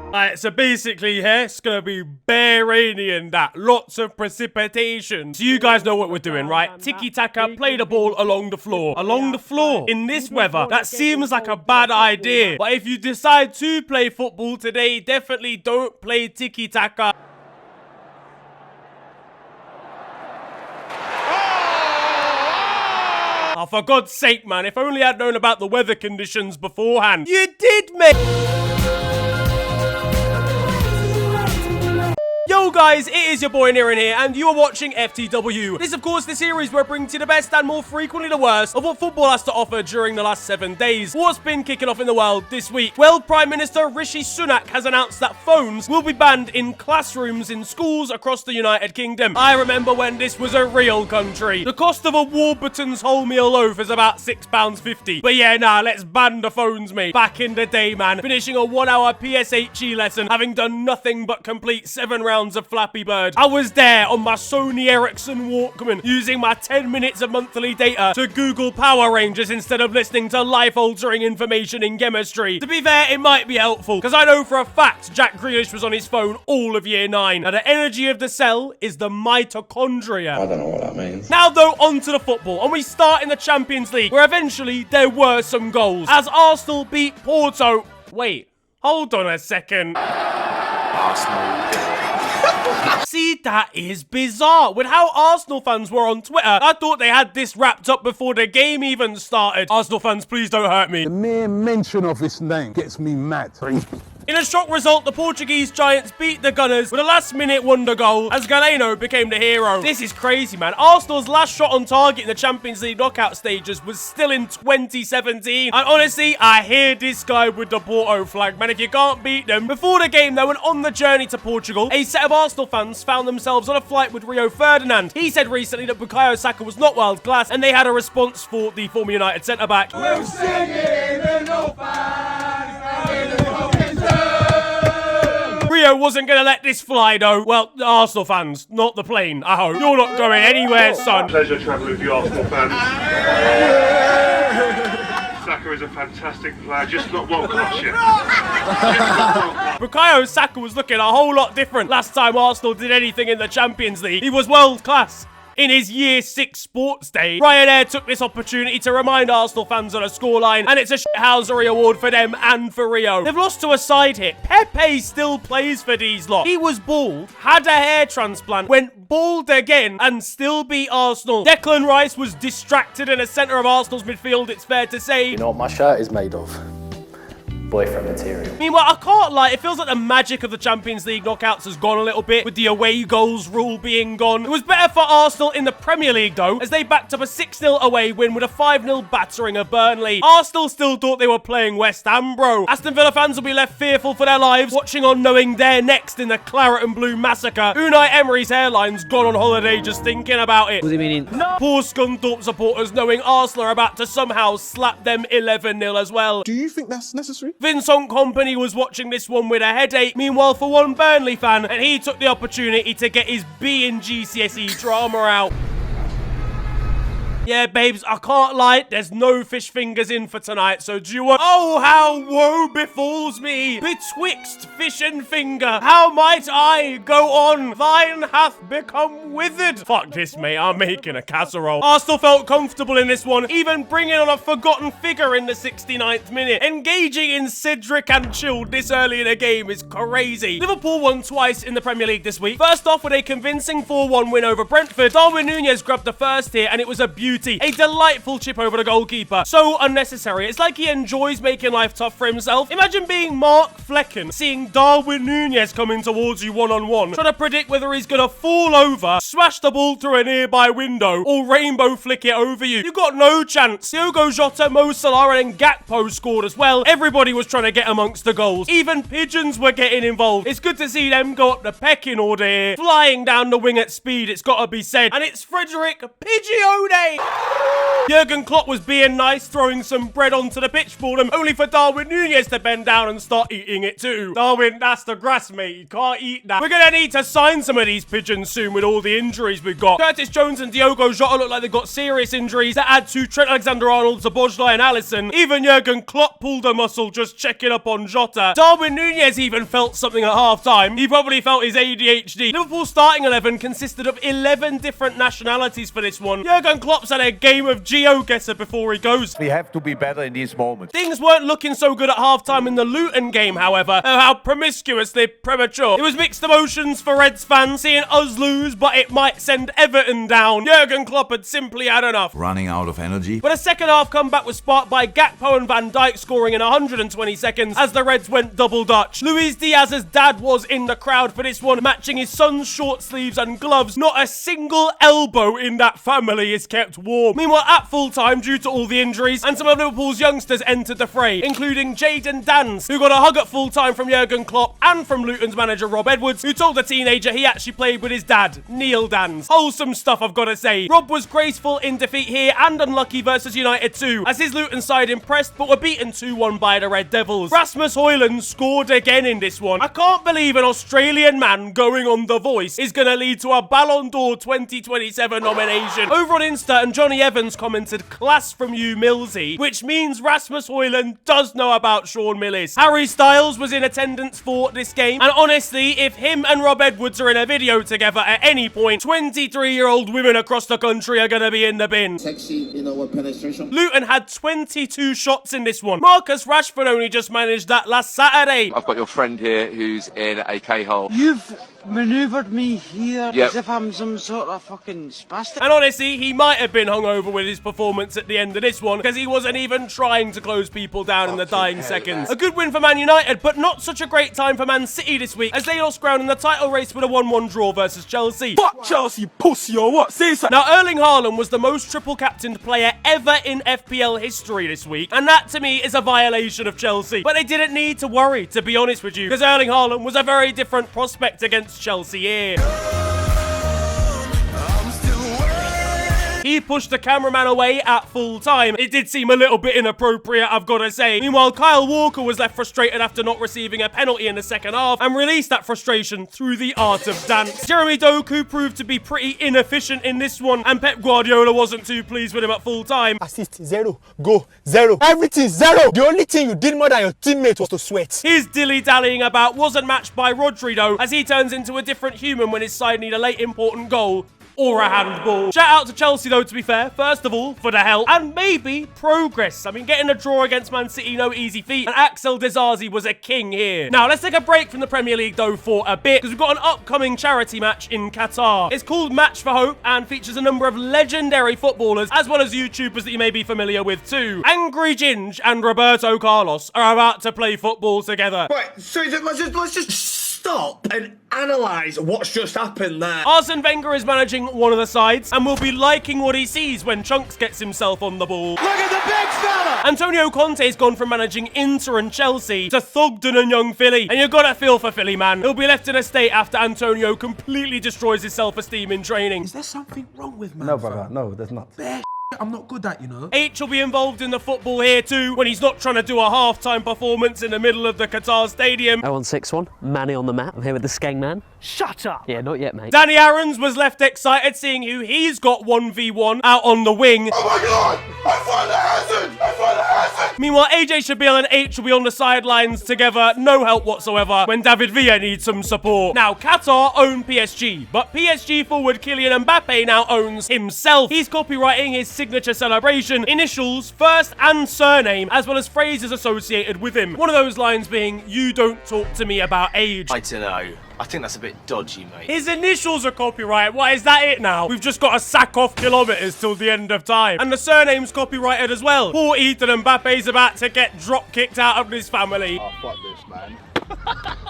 Alright, so basically, yeah, it's gonna be bare rainy and that. Lots of precipitation. So you guys know what we're doing, right? Tiki-taka, play the ball along the floor. Along the floor. In this weather, that seems like a bad idea. But if you decide to play football today, definitely don't play tiki-taka. Oh, for God's sake, man. If only I'd known about the weather conditions beforehand. You did, mate! Yo guys, it is your boy Newman here, and you are watching FTW. This is of course the series where I bring to you the best and more frequently the worst of what football has to offer during the last 7 days. What's been kicking off in the world this week? Well, Prime Minister Rishi Sunak has announced that phones will be banned in classrooms in schools across the United Kingdom. I remember when this was a real country. The cost of a Warburton's wholemeal loaf is about £6.50. But yeah, nah, let's ban the phones, mate. Back in the day, man. Finishing a 1-hour PSHE lesson, having done nothing but complete 7 rounds of Flappy Bird. I was there on my Sony Ericsson Walkman, using my 10 minutes of monthly data to Google Power Rangers instead of listening to life-altering information in chemistry. To be fair, it might be helpful, because I know for a fact Jack Grealish was on his phone all of year 9. Now, the energy of the cell is the mitochondria. I don't know what that means. Now, though, onto the football, and we start in the Champions League, where eventually there were some goals, as Arsenal beat Porto. Wait, hold on a second. Arsenal. See, that is bizarre. With how Arsenal fans were on Twitter, I thought they had this wrapped up before the game even started. Arsenal fans, please don't hurt me. The mere mention of this name gets me mad. In a shock result, the Portuguese Giants beat the Gunners with a last-minute wonder goal as Galeno became the hero. This is crazy, man. Arsenal's last shot on target in the Champions League knockout stages was still in 2017. And honestly, I hear this guy with the Porto flag, man. If you can't beat them. Before the game, though, and on the journey to Portugal, a set of Arsenal fans found themselves on a flight with Rio Ferdinand. He said recently that Bukayo Saka was not world class, and they had a response for the former United centre-back. We're singing and no fans. Rio wasn't going to let this fly, though. Well, the Arsenal fans, not the plane, I hope. You're not going anywhere, son. Pleasure travelling with you, Arsenal fans. Saka is a fantastic player, just not world class yet. Bukayo Saka was looking a whole lot different last time Arsenal did anything in the Champions League. He was world class. In his Year 6 sports day, Ryanair took this opportunity to remind Arsenal fans of the scoreline, and it's a shithousery award for them and for Rio. They've lost to a side hit. Pepe still plays for these lot. He was bald, had a hair transplant, went bald again, and still beat Arsenal. Declan Rice was distracted in the centre of Arsenal's midfield, it's fair to say. You know what my shirt is made of? Boyfriend material. Meanwhile, I can't lie, it feels like the magic of the Champions League knockouts has gone a little bit, with the away goals rule being gone. It was better for Arsenal in the Premier League, though, as they backed up a 6-0 away win with a 5-0 battering of Burnley. Arsenal still thought they were playing West Ham, bro. Aston Villa fans will be left fearful for their lives, watching on knowing they're next in the Claret and Blue massacre. Unai Emery's hairline's gone on holiday just thinking about it. What do you mean? No. Poor Scunthorpe supporters knowing Arsenal are about to somehow slap them 11-0 as well. Do you think that's necessary? Vincent Kompany was watching this one with a headache. Meanwhile, for one Burnley fan, and he took the opportunity to get his B in GCSE drama out. Yeah, babes, I can't lie, there's no fish fingers in for tonight, so do you want— Oh, how woe befalls me betwixt fish and finger. How might I go on? Thine hath become withered. Fuck this, mate, I'm making a casserole. Arsenal felt comfortable in this one, even bringing on a forgotten figure in the 69th minute. Engaging in Cedric and Chilled this early in a game is crazy. Liverpool won twice in the Premier League this week. First off with a convincing 4-1 win over Brentford. Darwin Núñez grabbed the first here, and it was a beauty. A delightful chip over the goalkeeper. So unnecessary. It's like he enjoys making life tough for himself. Imagine being Mark Flecken, seeing Darwin Núñez coming towards you one-on-one, trying to predict whether he's gonna fall over, smash the ball through a nearby window, or rainbow flick it over you. You got no chance. Diogo Jota, Mo Salah, and Gakpo scored as well. Everybody was trying to get amongst the goals. Even pigeons were getting involved. It's good to see them go up the pecking order here. Flying down the wing at speed, it's gotta be said. And it's Frederick Pigione! Jurgen Klopp was being nice, throwing some bread onto the pitch for them, only for Darwin Núñez to bend down and start eating it too. Darwin, that's the grass, mate. You can't eat that. We're gonna need to sign some of these pigeons soon with all the injuries we've got. Curtis Jones and Diogo Jota look like they've got serious injuries that add to Trent Alexander-Arnold, Szoboszlai and Alisson. Even Jurgen Klopp pulled a muscle just checking up on Jota. Darwin Núñez even felt something at half-time. He probably felt his ADHD. Liverpool's starting 11 consisted of 11 different nationalities for this one. Jurgen Klopp's had a game of GeoGuessr before he goes. We have to be better in these moments. Things weren't looking so good at halftime in the Luton game, however. Oh, how promiscuously premature. It was mixed emotions for Reds fans seeing us lose, but it might send Everton down. Jurgen Klopp had simply had enough. Running out of energy. But a second half comeback was sparked by Gakpo and Van Dijk scoring in 120 seconds as the Reds went double Dutch. Luis Diaz's dad was in the crowd for this one, matching his son's short sleeves and gloves. Not a single elbow in that family is kept warm. Meanwhile, at full time, due to all the injuries, and some of Liverpool's youngsters entered the fray, including Jadon Danns, who got a hug at full time from Jurgen Klopp and from Luton's manager Rob Edwards, who told the teenager he actually played with his dad, Neil Danns. Wholesome stuff, I've got to say. Rob was graceful in defeat here and unlucky versus United too, as his Luton side impressed but were beaten 2-1 by the Red Devils. Rasmus Højlund scored again in this one. I can't believe an Australian man going on The Voice is going to lead to a Ballon d'Or 2027 nomination. Over on Insta, and Johnny Evans commented, "Class from you, Millsy," which means Rasmus Højlund does know about Sean Millis. Harry Styles was in attendance for this game, and honestly, if him and Rob Edwards are in a video together at any point, 23-year-old women across the country are going to be in the bin. Sexy, you know what, penetration. Luton had 22 shots in this one. Marcus Rashford only just managed that last Saturday. I've got your friend here who's in a K-hole. You've manoeuvred me here as if I'm some sort of fucking spastic. And honestly, he might have been hungover with his performance at the end of this one, because he wasn't even trying to close people down in the dying seconds. A good win for Man United, but not such a great time for Man City this week, as they lost ground in the title race with a 1-1 draw versus Chelsea. Fuck Chelsea, pussy, or what? Say something. Now, Erling Haaland was the most triple-captained player ever in FPL history this week, and that to me is a violation of Chelsea. But they didn't need to worry, to be honest with you, because Erling Haaland was a very different prospect against Chelsea here. He pushed the cameraman away at full time. It did seem a little bit inappropriate, I've got to say. Meanwhile, Kyle Walker was left frustrated after not receiving a penalty in the second half and released that frustration through the art of dance. Jeremy Doku proved to be pretty inefficient in this one, and Pep Guardiola wasn't too pleased with him at full time. Assist 0, goal 0, everything 0. The only thing you did more than your teammate was to sweat. His dilly-dallying about wasn't matched by Rodri though, as he turns into a different human when his side need a late important goal or a handball. Shout out to Chelsea though, to be fair, first of all, for the help, and maybe progress. I mean, getting a draw against Man City, no easy feat, and Axel Disasi was a king here. Now, let's take a break from the Premier League though for a bit, because we've got an upcoming charity match in Qatar. It's called Match for Hope, and features a number of legendary footballers, as well as YouTubers that you may be familiar with too. Angry Ginge and Roberto Carlos are about to play football together. Right, so let's just stop and analyse what's just happened there. Arsene Wenger is managing one of the sides and will be liking what he sees when Chunks gets himself on the ball. Look at the big fella! Antonio Conte's gone from managing Inter and Chelsea to Thugden and young Philly. And you gotta feel for Philly, man. He'll be left in a state after Antonio completely destroys his self-esteem in training. Is there something wrong with man? No, brother, no, there's not. I'm not good at, you know. H will be involved in the football here too, when he's not trying to do a half-time performance in the middle of the Qatar stadium. 0-1-6-1, Manny on the map. I'm here with the Skeng Man. Shut up! Yeah, not yet, mate. Danny Aarons was left excited seeing who he's got 1v1 out on the wing. Oh my god! I find the hazard! I find the hazard! Meanwhile, AJ Shabil and H will be on the sidelines together, no help whatsoever, when David Villa needs some support. Now, Qatar own PSG, but PSG forward Kylian Mbappe now owns himself. He's copywriting his signature celebration, initials, first and surname, as well as phrases associated with him. One of those lines being, "You don't talk to me about age." I don't know. I think that's a bit dodgy, mate. His initials are copyrighted. What, is that it now? We've just got to sack off kilometres till the end of time. And the surname's copyrighted as well. Poor Ethan Mbappe's about to get drop-kicked out of his family. Oh, fuck this, man.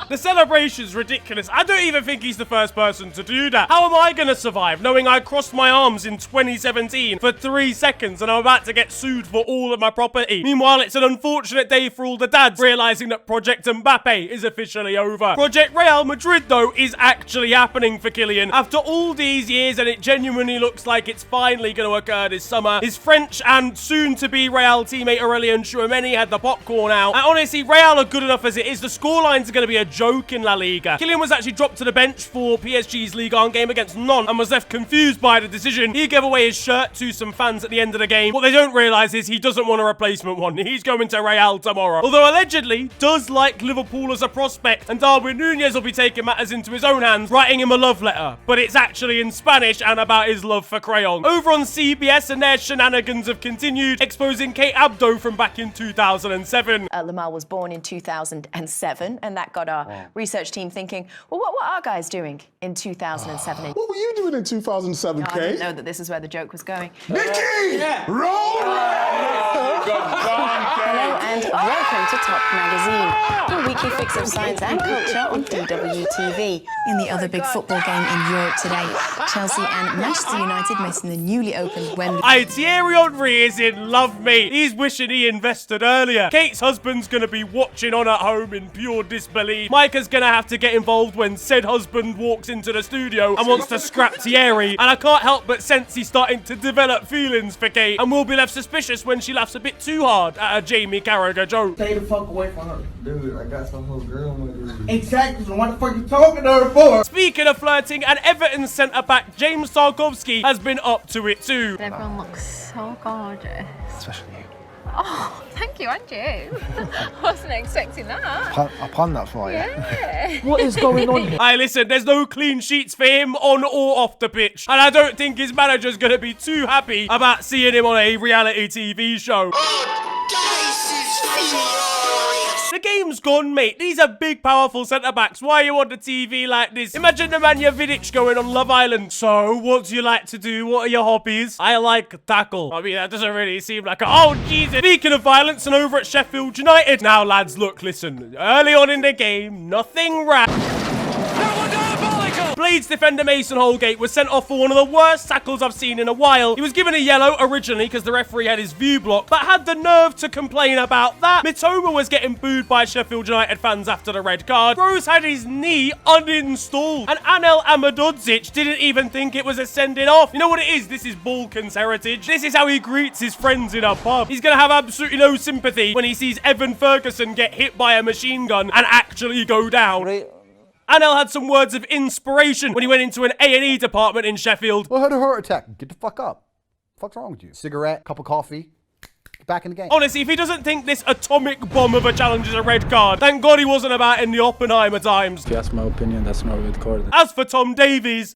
The celebration's ridiculous. I don't even think he's the first person to do that. How am I gonna survive knowing I crossed my arms in 2017 for 3 seconds and I'm about to get sued for all of my property? Meanwhile, it's an unfortunate day for all the dads realizing that Project Mbappe is officially over. Project Real Madrid, though, is actually happening for Kylian. After all these years, and it genuinely looks like it's finally going to occur this summer, his French and soon-to-be Real teammate Aurelien Tchouameni had the popcorn out. And honestly, Real are good enough as it is. The scorelines are going to be a joke in La Liga. Kylian was actually dropped to the bench for PSG's Ligue 1 game against Nantes and was left confused by the decision. He gave away his shirt to some fans at the end of the game. What they don't realise is he doesn't want a replacement one. He's going to Real tomorrow. Although allegedly does like Liverpool as a prospect, and Darwin Núñez will be taking matters into his own hands, writing him a love letter. But it's actually in Spanish and about his love for crayon. Over on CBS, and their shenanigans have continued, exposing Kate Abdo from back in 2007. Lamar was born in 2007, and that got our research team thinking, well, what were our guys doing in 2007? What were you doing in 2007, I Kate? didn't know that this is where the joke was going. Nikki! Roll! Hello and welcome to Top Magazine, your weekly fix of science and culture on DWTV. In the other big football game in Europe today, Chelsea and Manchester United met in the newly opened Wembley. Aye, Thierry Henry is in love, mate. He's wishing he invested earlier. Kate's husband's gonna be watching on at home in pure disbelief. Micah's gonna have to get involved when said husband walks into the studio and wants to scrap Thierry. And I can't help but sense he's starting to develop feelings for Kate and will be left suspicious when she laughs a bit too hard at a Jamie Carragher joke. Stay the fuck away from her. Dude, I got some whole girl with me. Exactly, so what the fuck you talking to her for? Speaking of flirting, and Everton centre-back James Tarkowski has been up to it too. Everyone looks so gorgeous. Especially you. Oh, thank you, and you. I wasn't expecting that. I panned that for you. Yeah. What is going on here? Aye, listen, there's no clean sheets for him on or off the pitch. And I don't think his manager's going to be too happy about seeing him on a reality TV show. The game's gone, mate. These are big, powerful centre-backs. Why are you on the TV like this? Imagine Nemanja Vidic going on Love Island. So, what do you like to do? What are your hobbies? I like tackle. I mean, that doesn't really seem like a... Oh, Jesus. Speaking of violence, and over at Sheffield United. Now, lads, look, listen. Early on in the game, nothing rash. Blades defender Mason Holgate was sent off for one of the worst tackles I've seen in a while. He was given a yellow originally because the referee had his view blocked, but had the nerve to complain about that. Mitoma was getting booed by Sheffield United fans after the red card. Rose had his knee uninstalled, and Anel Amadodzic didn't even think it was a sending off. You know what it is? This is Balkans heritage. This is how he greets his friends in a pub. He's gonna have absolutely no sympathy when he sees Evan Ferguson get hit by a machine gun and actually go down. Anel had some words of inspiration when he went into an A&E department in Sheffield. Well, I had a heart attack. Get the fuck up. What's wrong with you? Cigarette, cup of coffee. Get back in the game. Honestly, if he doesn't think this atomic bomb of a challenge is a red card, thank God he wasn't about in the Oppenheimer times. If you ask my opinion, that's not a red card. As for Tom Davies,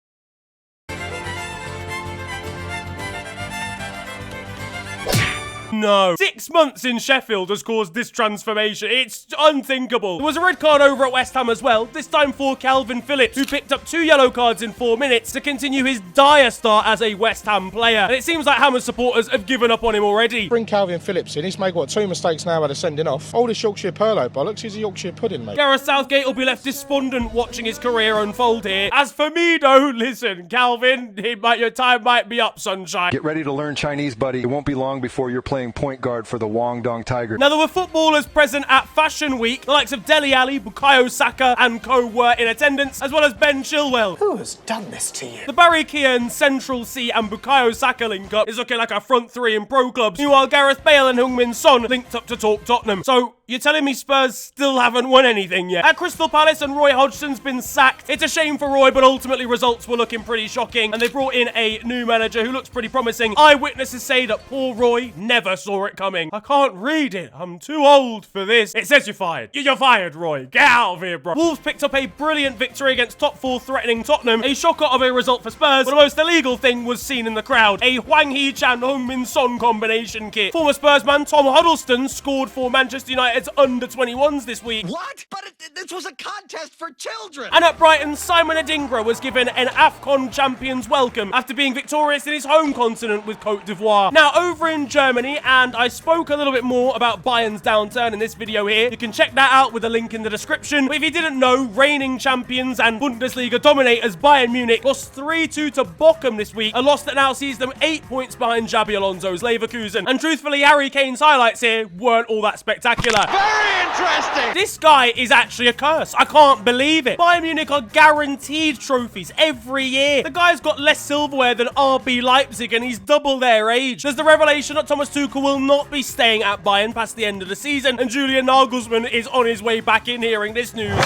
no. 6 months in Sheffield has caused this transformation. It's unthinkable. There was a red card over at West Ham as well, this time for Calvin Phillips, who picked up 2 yellow cards in 4 minutes to continue his dire start as a West Ham player. And it seems like Hammers supporters have given up on him already. Bring Calvin Phillips in. He's made, what, 2 mistakes now at a sending off. Oldest Yorkshire Perlo bollocks. He's a Yorkshire pudding, mate. Gareth Southgate will be left despondent watching his career unfold here. As for me, though, listen, Calvin, your time might be up, sunshine. Get ready to learn Chinese, buddy. It won't be long before you're playing point guard for the Guangdong Tigers. Now, there were footballers present at Fashion Week. The likes of Dele Alli, Bukayo Saka and co were in attendance, as well as Ben Chilwell. Who has done this to you? The Barry Keoghan, Central C and Bukayo Saka link-up is looking like a front three in pro clubs. Meanwhile, Gareth Bale and Heung-min Son linked up to talk Tottenham. So, you're telling me Spurs still haven't won anything yet? At Crystal Palace, and Roy Hodgson's been sacked. It's a shame for Roy, but ultimately results were looking pretty shocking, and they brought in a new manager who looks pretty promising. Eyewitnesses say that poor Roy never saw it coming. I can't read it. I'm too old for this. It says you're fired. You're fired, Roy. Get out of here, bro. Wolves picked up a brilliant victory against top 4 threatening Tottenham. A shocker of a result for Spurs, but the most illegal thing was seen in the crowd. A Hwang Hee-chan Heung-min Son combination kit. Former Spurs man Tom Huddleston scored for Manchester United United's under-21s this week. What? But this was a contest for children. And at Brighton, Simon Adingra was given an AFCON champions welcome after being victorious in his home continent with Cote d'Ivoire. Now, over in Germany, and I spoke a little bit more about Bayern's downturn in this video here. You can check that out with a link in the description. But if you didn't know, reigning champions and Bundesliga dominators Bayern Munich lost 3-2 to Bochum this week, a loss that now sees them 8 points behind Xabi Alonso's Leverkusen. And truthfully, Harry Kane's highlights here weren't all that spectacular. Very interesting. This guy is actually a curse. I can't believe it. Bayern Munich are guaranteed trophies every year. The guy's got less silverware than RB Leipzig and he's double their age. There's the revelation that Thomas Tuchel will not be staying at Bayern past the end of the season, and Julian Nagelsmann is on his way back in hearing this news.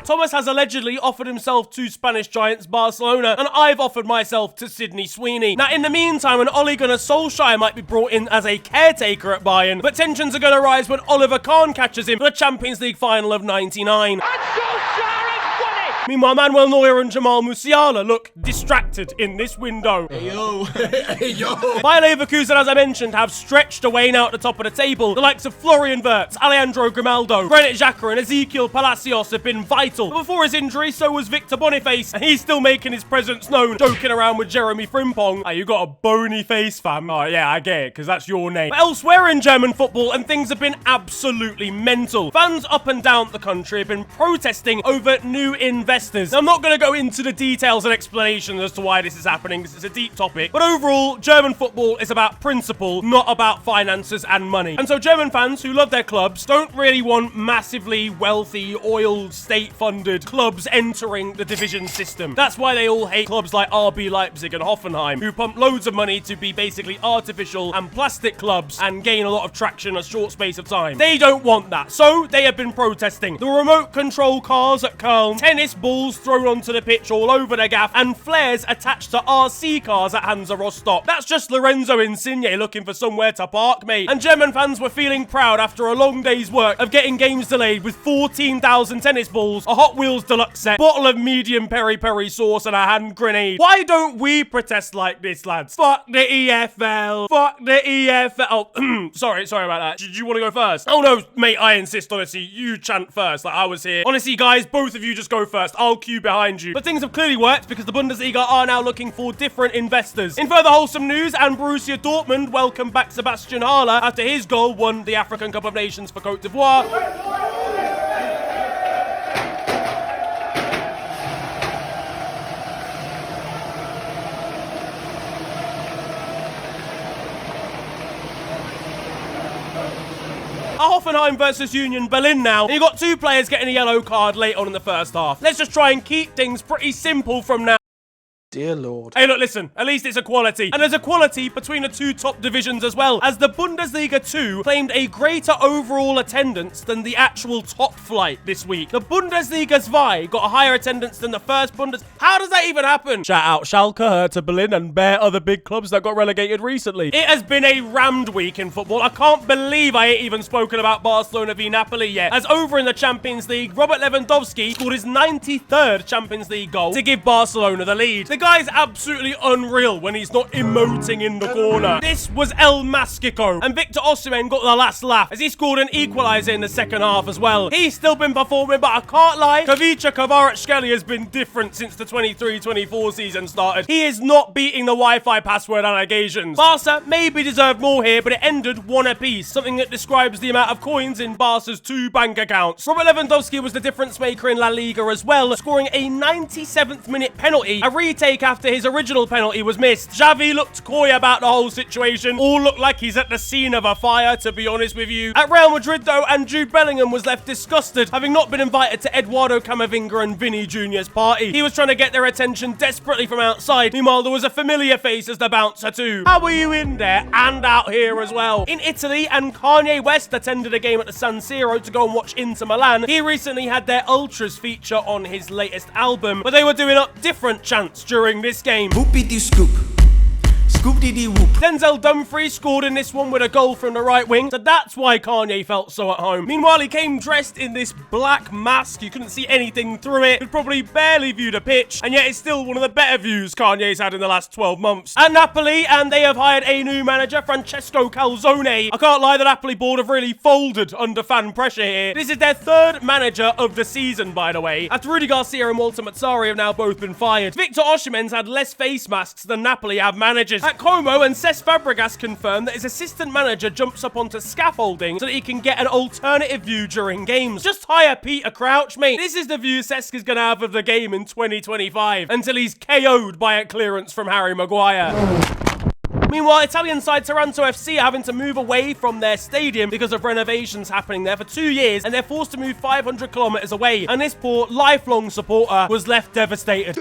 Thomas has allegedly offered himself to Spanish giants Barcelona, and I've offered myself to Sydney Sweeney. Now, in the meantime, an Ole Gunnar Solskjaer might be brought in as a caretaker at Bayern, but tensions are going to rise when Oliver Kahn catches him for the Champions League final of '99. Meanwhile, Manuel Neuer and Jamal Musiala look distracted in this window. Hey, yo. Hey, yo. Bayer Leverkusen, as I mentioned, have stretched away now at the top of the table. The likes of Florian Wirtz, Alejandro Grimaldo, Granit Xhaka and Ezequiel Palacios have been vital. But before his injury, so was Victor Boniface, and he's still making his presence known, joking around with Jeremy Frimpong. Hey, you got a bony face, fam. Oh, yeah, I get it, because that's your name. But elsewhere in German football, and things have been absolutely mental. Fans up and down the country have been protesting over new investors. Now, I'm not going to go into the details and explanations as to why this is happening, because it's a deep topic. But overall, German football is about principle, not about finances and money. And so German fans who love their clubs don't really want massively wealthy, oil state-funded clubs entering the division system. That's why they all hate clubs like RB Leipzig and Hoffenheim, who pump loads of money to be basically artificial and plastic clubs and gain a lot of traction in a short space of time. They don't want that, so they have been protesting. The remote control cars at Köln, tennis balls thrown onto the pitch all over the gaff, and flares attached to RC cars at Hansa Rostock. That's just Lorenzo Insigne looking for somewhere to park, mate. And German fans were feeling proud after a long day's work of getting games delayed with 14,000 tennis balls, a Hot Wheels deluxe set, bottle of medium peri-peri sauce, and a hand grenade. Why don't we protest like this, lads? Fuck the EFL. Fuck the EFL. Oh, sorry about that. Did you want to go first? Oh no, mate, I insist, honestly. You chant first, like I was here. Honestly, guys, both of you just go first. I'll queue behind you. But things have clearly worked because the Bundesliga are now looking for different investors. In further wholesome news, and Borussia Dortmund welcomed back Sebastian Haller after his goal won the African Cup of Nations for Cote d'Ivoire. Hoffenheim versus Union Berlin now. And you got two players getting a yellow card late on in the first half. Let's just try and keep things pretty simple from now. Dear Lord. Hey, look, listen. At least it's equality. And there's equality between the two top divisions as well, as the Bundesliga 2 claimed a greater overall attendance than the actual top flight this week. The Bundesliga 2 got a higher attendance than the first Bundes... How does that even happen? Shout out Schalke, Hertha Berlin, and bare other big clubs that got relegated recently. It has been a rammed week in football. I can't believe I ain't even spoken about Barcelona v Napoli yet, as over in the Champions League, Robert Lewandowski scored his 93rd Champions League goal to give Barcelona the lead. The guy's absolutely unreal when he's not emoting in the corner. This was El Mascico, and Victor Osimhen got the last laugh as he scored an equaliser in the second half as well. He's still been performing, but I can't lie, Kavica Kvaratskhelia has been different since the 23-24 season started. He is not beating the Wi-Fi password allegations. Barca maybe deserved more here, but it ended one apiece, something that describes the amount of coins in Barca's two bank accounts. Robert Lewandowski was the difference maker in La Liga as well, scoring a 97th minute penalty, a retake after his original penalty was missed. Xavi looked coy about the whole situation. All looked like he's at the scene of a fire, to be honest with you. At Real Madrid, though, and Jude Bellingham was left disgusted, having not been invited to Eduardo Camavinga and Vinny Jr.'s party. He was trying to get their attention desperately from outside. Meanwhile, there was a familiar face as the bouncer too. How were you in there and out here as well? In Italy, and Kanye West attended a game at the San Siro to go and watch Inter Milan. He recently had their Ultras feature on his latest album, but they were doing up different chants during this game. Whoopie-doo scoop. Goop-de-dee-whoop. Denzel Dumfries scored in this one with a goal from the right wing, so that's why Kanye felt so at home. Meanwhile, he came dressed in this black mask. You couldn't see anything through it. Could probably barely view the pitch, and yet it's still one of the better views Kanye's had in the last 12 months. At Napoli, and they have hired a new manager, Francesco Calzone. I can't lie, the Napoli board have really folded under fan pressure here. This is their third manager of the season, by the way, after Rudy Garcia and Walter Mazzari have now both been fired. Victor Osimhen's had less face masks than Napoli have managers. At Como, and Cesc Fabregas confirmed that his assistant manager jumps up onto scaffolding so that he can get an alternative view during games. Just hire Peter Crouch, mate. This is the view Cesc is going to have of the game in 2025 until he's KO'd by a clearance from Harry Maguire. Meanwhile, Italian side Taranto FC are having to move away from their stadium because of renovations happening there for 2 years, and they're forced to move 500 kilometers away. And this poor, lifelong supporter was left devastated.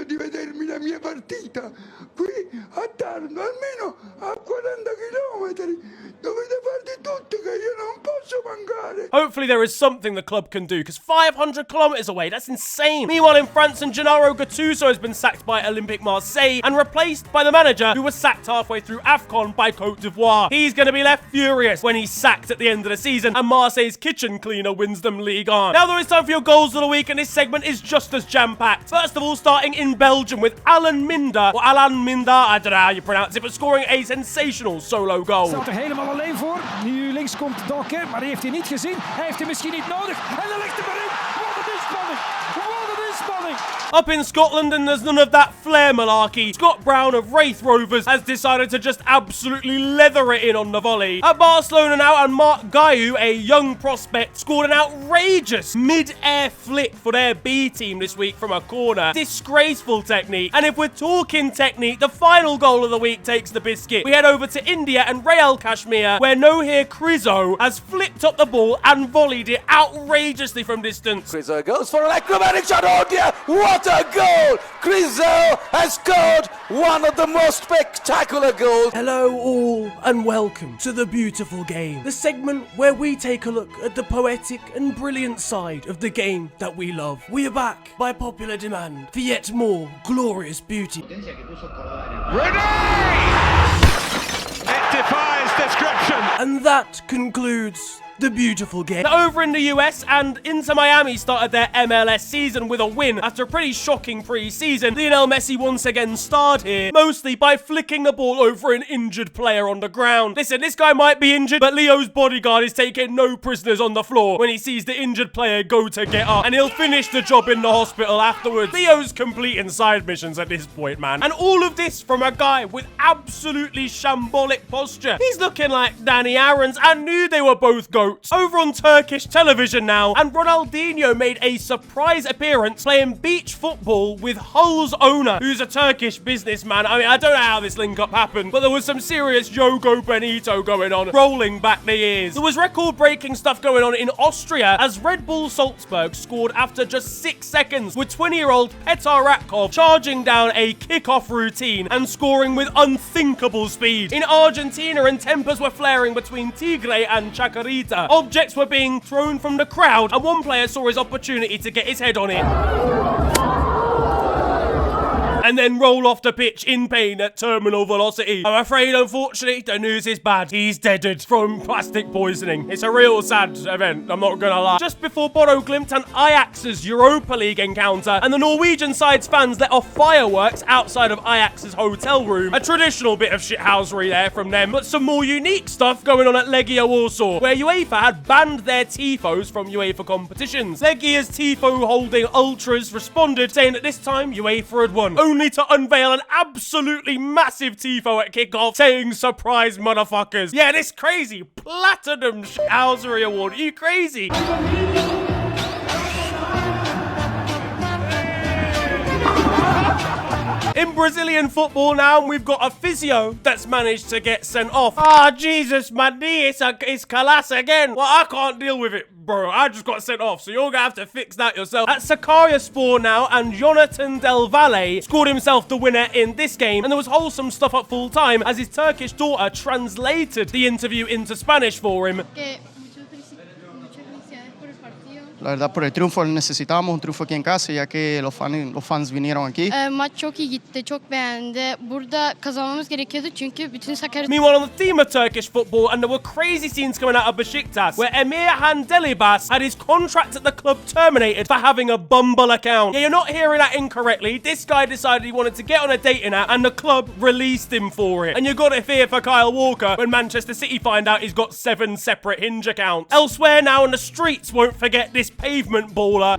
Hopefully there is something the club can do, because 500 kilometers away, that's insane. Meanwhile, in France, Gennaro Gattuso has been sacked by Olympique Marseille and replaced by the manager who was sacked halfway through AFCON by Côte d'Ivoire. He's going to be left furious when he's sacked at the end of the season and Marseille's kitchen cleaner wins them Ligue 1. Now there is time for your goals of the week, and this segment is just as jam-packed. First of all, starting in Belgium with Alan Minder, or Alan Minder, I don't know how you pronounce it, but scoring a sensational solo goal. Staat er helemaal alleen voor. Nu links komt Dokke, maar die heeft hij niet gezien. Hij heeft hem misschien niet nodig. En dan ligt hij erin. Wat een inspanning! Wat een inspanning! Up in Scotland, and there's none of that flair malarkey. Scott Brown of Wraith Rovers has decided to just absolutely leather it in on the volley. At Barcelona now, and Marc Gaillou, a young prospect, scored an outrageous mid-air flick for their B team this week from a corner. Disgraceful technique. And if we're talking technique, the final goal of the week takes the biscuit. We head over to India and Real Kashmir, where Nohir Krizo has flipped up the ball and volleyed it outrageously from distance. Krizo goes for an acrobatic shot. Oh dear, what a goal! Krizo has scored one of the most spectacular goals. Hello all, and welcome to The Beautiful Game, the segment where we take a look at the poetic and brilliant side of the game that we love. We are back by popular demand for yet more glorious beauty. It defies description. And that concludes The Beautiful Game. Now, over in the US, and Inter Miami started their MLS season with a win after a pretty shocking pre-season. Lionel Messi once again starred here, mostly by flicking the ball over an injured player on the ground. Listen, this guy might be injured, but Leo's bodyguard is taking no prisoners on the floor when he sees the injured player go to get up, and he'll finish the job in the hospital afterwards. Leo's completing side missions at this point, man. And all of this from a guy with absolutely shambolic posture. He's looking like Danny Aarons. I knew they were both goats. Over on Turkish television now, and Ronaldinho made a surprise appearance playing beach football with Hull's owner, who's a Turkish businessman. I mean, I don't know how this link-up happened, but there was some serious Yogo Benito going on, rolling back the years. There was record-breaking stuff going on in Austria as Red Bull Salzburg scored after just 6 seconds, with 20-year-old Petar Ratkov charging down a kickoff routine and scoring with unthinkable speed. In Argentina, and tempers were flaring between Tigre and Chacarita. Objects were being thrown from the crowd, and one player saw his opportunity to get his head on it and then roll off the pitch in pain at terminal velocity. I'm afraid, unfortunately, the news is bad. He's deaded from plastic poisoning. It's a real sad event, I'm not gonna lie. Just before Bodo Glimt and Ajax's Europa League encounter, and the Norwegian side's fans let off fireworks outside of Ajax's hotel room. A traditional bit of shithousery there from them, but some more unique stuff going on at Legia Warsaw, where UEFA had banned their tifos from UEFA competitions. Legia's tifo-holding ultras responded, saying that this time UEFA had won, only to unveil an absolutely massive tifo at kickoff saying surprise motherfuckers. Yeah, this crazy platinum shithousery award. Are you crazy? In Brazilian football now, we've got a physio that's managed to get sent off. Ah, Jesus, my knee, it's Calas again. Well, I can't deal with it, bro. I just got sent off, so you're gonna have to fix that yourself. At Sakaryaspor now, and Jonathan Del Valle scored himself the winner in this game, and there was wholesome stuff at full time as his Turkish daughter translated the interview into Spanish for him. La verdad, por el triunfo necesitábamos un triunfo aquí en casa, ya que los fans vinieron aquí. Maç çok iyi gitti, çok beğendi. Burada kazanmamız gerekiyordu çünkü bütün Sakarya... Meanwhile, on the theme of Turkish football, and there were crazy scenes coming out of Besiktas, where Emirhan Delibas had his contract at the club terminated for having a Bumble account. Yeah, you're not hearing that incorrectly. This guy decided he wanted to get on a dating app, and the club released him for it. And you got to fear for Kyle Walker when Manchester City find out he's got 7 separate Hinge accounts. Elsewhere now, and the streets won't forget this pavement baller.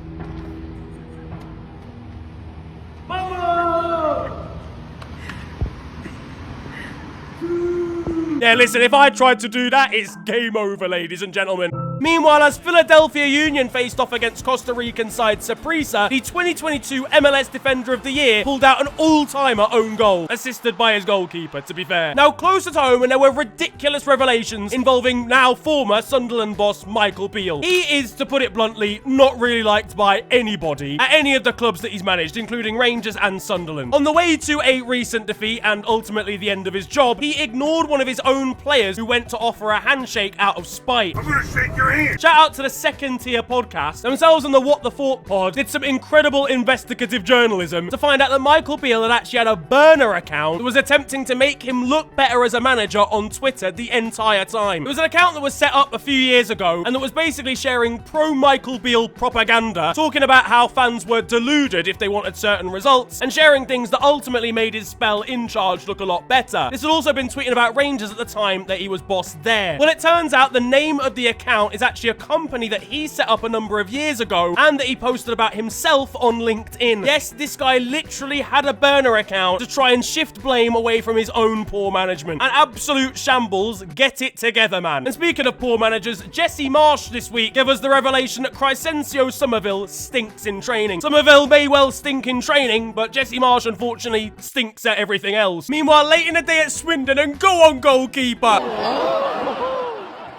Yeah, listen, if I tried to do that, it's game over, ladies and gentlemen. Meanwhile, as Philadelphia Union faced off against Costa Rican side Saprissa, the 2022 MLS Defender of the Year pulled out an all-timer own goal, assisted by his goalkeeper, to be fair. Now, closer to home, and there were ridiculous revelations involving now former Sunderland boss Michael Beale. He is, to put it bluntly, not really liked by anybody at any of the clubs that he's managed, including Rangers and Sunderland. On the way to a recent defeat and ultimately the end of his job, he ignored one of his own players who went to offer a handshake out of spite. I'm gonna shake your hand. Shout out to the Second Tier podcast. Themselves and the What the Fort pod did some incredible investigative journalism to find out that Michael Beale had actually had a burner account that was attempting to make him look better as a manager on Twitter the entire time. It was an account that was set up a few years ago and that was basically sharing pro-Michael Beale propaganda, talking about how fans were deluded if they wanted certain results, and sharing things that ultimately made his spell in charge look a lot better. This had also been tweeting about Rangers at the time that he was boss there. Well, it turns out the name of the account is actually a company that he set up a number of years ago and that he posted about himself on LinkedIn. Yes, this guy literally had a burner account to try and shift blame away from his own poor management. An absolute shambles. Get it together, man. And speaking of poor managers, Jesse Marsh this week gave us the revelation that Crescencio Somerville stinks in training. Somerville may well stink in training, but Jesse Marsh unfortunately stinks at everything else. Meanwhile, late in the day at Swindon, and go on, goalkeeper!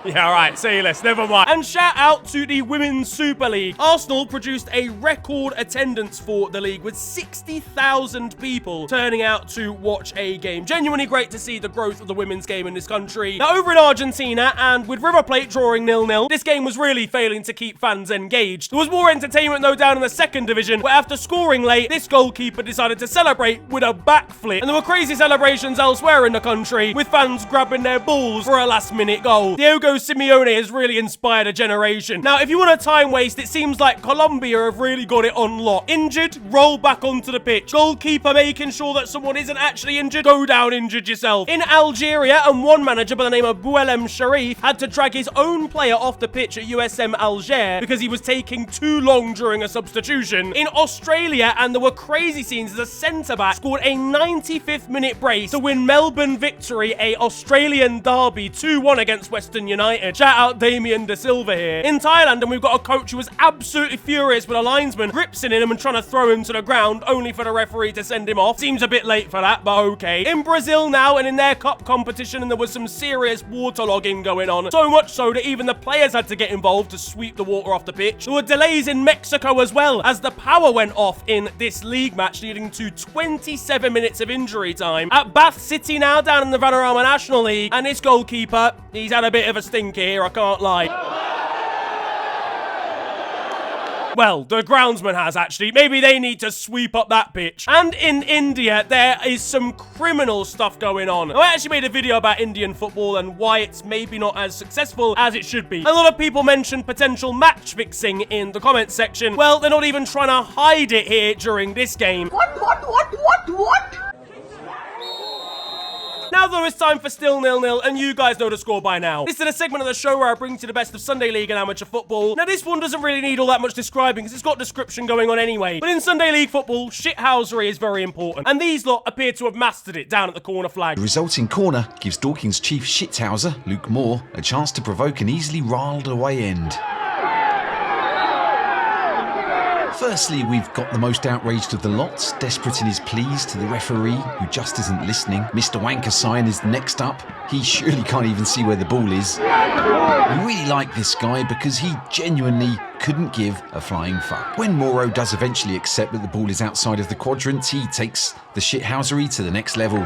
Yeah, alright, say less, never mind. And shout out to the Women's Super League. Arsenal produced a record attendance for the league with 60,000 people turning out to watch a game. Genuinely great to see the growth of the women's game in this country. Now, over in Argentina, and with River Plate drawing 0-0, this game was really failing to keep fans engaged. There was more entertainment, though, down in the second division, where after scoring late, this goalkeeper decided to celebrate with a backflip. And there were crazy celebrations elsewhere in the country, with fans grabbing their balls for a last-minute goal. Diogo Simeone has really inspired a generation. Now, if you want a time waste, it seems like Colombia have really got it on lock. Injured, roll back onto the pitch. Goalkeeper making sure that someone isn't actually injured, go down injured yourself. In Algeria, and one manager by the name of Bouelem Sharif had to drag his own player off the pitch at USM Alger because he was taking too long during a substitution. In Australia, and there were crazy scenes as a centre-back scored a 95th minute brace to win Melbourne Victory, a Australian derby, 2-1 against Western United. Shout out Damien De Silva here. In Thailand, and we've got a coach who was absolutely furious with a linesman gripsing him and trying to throw him to the ground, only for the referee to send him off. Seems a bit late for that, but okay. In Brazil now, and in their cup competition, and there was some serious waterlogging going on. So much so that even the players had to get involved to sweep the water off the pitch. There were delays in Mexico as well, as the power went off in this league match, leading to 27 minutes of injury time. At Bath City now, down in the Vanarama National League, and this goalkeeper, he's had a bit of a stink here, I can't lie. Well, the groundsman has, actually. Maybe they need to sweep up that pitch. And in India, there is some criminal stuff going on. I actually made a video about Indian football and why it's maybe not as successful as it should be. A lot of people mentioned potential match fixing in the comments section. Well, they're not even trying to hide it here during this game. What? Now, though, it's time for Still 0-0, and you guys know the score by now. This is a segment of the show where I bring to the best of Sunday League and amateur football. Now, this one doesn't really need all that much describing, because it's got description going on anyway. But in Sunday League football, shithousery is very important, and these lot appear to have mastered it down at the corner flag. The resulting corner gives Dorking's chief shithouser, Luke Moore, a chance to provoke an easily riled away end. Firstly, we've got the most outraged of the lots, desperate in his pleas to the referee, who just isn't listening. Mr. Wanker Sign is next up. He surely can't even see where the ball is. We really like this guy because he genuinely couldn't give a flying fuck. When Moro does eventually accept that the ball is outside of the quadrant, he takes the shithousery to the next level.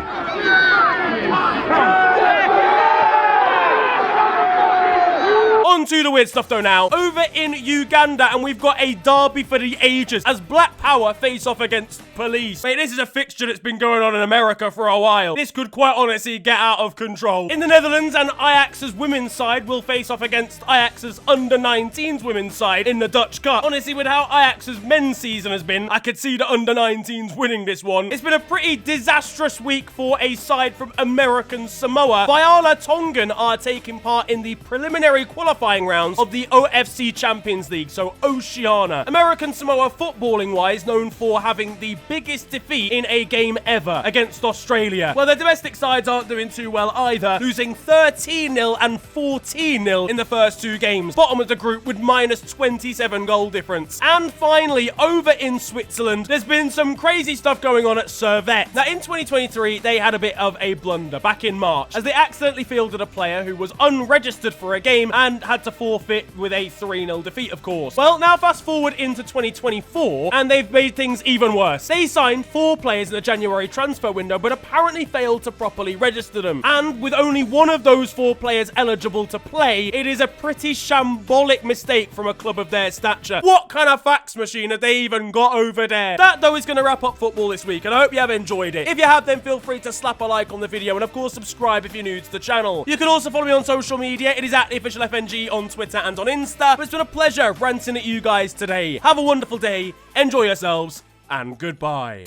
On to the weird stuff though now. Over in Uganda, and we've got a derby for the ages as Black Power face off against police. Mate, this is a fixture that's been going on in America for a while. This could quite honestly get out of control. In the Netherlands, and Ajax's women's side will face off against Ajax's under-19s women's side in the Dutch Cup. Honestly, with how Ajax's men's season has been, I could see the under-19s winning this one. It's been a pretty disastrous week for a side from American Samoa. Viola Tongan are taking part in the preliminary qualifying rounds of the OFC Champions League, so Oceania. American Samoa, footballing-wise, known for having the biggest defeat in a game ever against Australia. Well, their domestic sides aren't doing too well either, losing 13-0 and 14-0 in the first two games. Bottom of the group with minus 27 goal difference. And finally, over in Switzerland, there's been some crazy stuff going on at Servette. Now, in 2023, they had a bit of a blunder back in March, as they accidentally fielded a player who was unregistered for a game and had to forfeit with a 3-0 defeat, of course. Well, now fast forward into 2024, and they've made things even worse. They signed 4 players in the January transfer window, but apparently failed to properly register them. And with only one of those 4 players eligible to play, it is a pretty shambolic mistake from a club of their stature. What kind of fax machine have they even got over there? That, though, is going to wrap up football this week, and I hope you have enjoyed it. If you have, then feel free to slap a like on the video, and of course, subscribe if you're new to the channel. You can also follow me on social media. It is at @theofficialfng on Twitter and on Insta. But it's been a pleasure ranting at you guys today. Have a wonderful day, enjoy yourselves, and goodbye.